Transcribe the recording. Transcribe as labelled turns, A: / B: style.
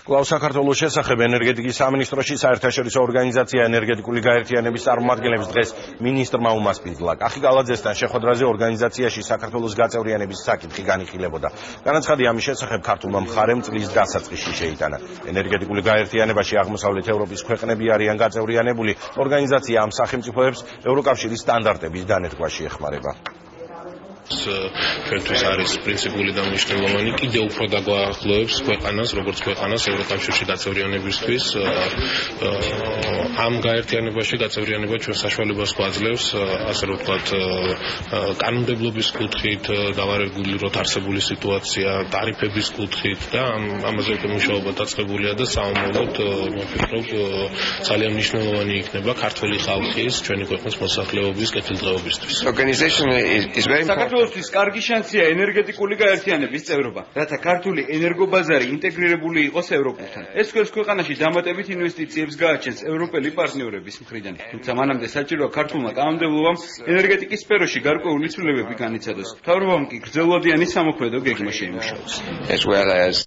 A: კვლავ საქართველოს შესახებ ენერგეტიკის სამინისტროში საერთაშორისო ორგანიზაცია ენერგეტიკული გაერთიანების წარმომადგენლებს დღეს მინისტრმა უმასპინძლა. კახი გალაძესთან შეხვედრაზე ორგანიზაციაში საქართველოს გაწევრიანების საკითხი განიხილებოდა. განაცხადი ამის შესახებ ქართულმა მხარემ წლის დასაწყისში შეიტანა. ენერგეტიკული გაერთიანებაში აღმოსავლეთ ევროპის ქვეყნები არიან გაწევრიანებული. ორგანიზაცია ამ სახელმწიფოებს ევროკავშირის სტანდარტების დანერგვაში ეხმარება.
B: ჩვენთვის არის პრინციპული და მნიშვნელოვანი კიდევ უფრო დაგვაახლოებს ქვეყანას, როგორც ქვეყანას ევროკავშირში გაწევრიანებისთვის. ამ გაერთიანებაში გაწევრიანება ჩვენ საშუალებას გვაძლევს, ასე რომ ვთქვათ, კანონმდებლობის კუთხით, დავარეგულიროთ არსებული სიტუაცია, ტარიფების კუთხით და ამაზე უკვე მუშაობა დაწყებულია და საომრობოდ ვფიქრობ, ძალიან მნიშვნელოვანი იქნება ქართველი ხალხის, ჩვენი ქვეყნის მოსახლეობის კეთილდღეობისთვის.
C: საქართველოსთვის კარგი შანსია ენერგეტიკული გაერთიანების წევრობა, რათა ქართული ენერგობაზარი ინტეგრირებული იყოს ევროპასთან. ეს ქვეყნის ქვეყანაში დამატებით ინვესტიციებს გააჩენს ევროპელი პარტნიორების მხრიდან. თუმცა მანამდე საჭიროა ქართულმა კანონმდებლობამ ენერგეტიკის სფეროში გარკვეული ცვლილებები განიცადოს. მთავრობამ კი გრძელვადიანი სამოქმედო გეგმა შეიმუშაოს.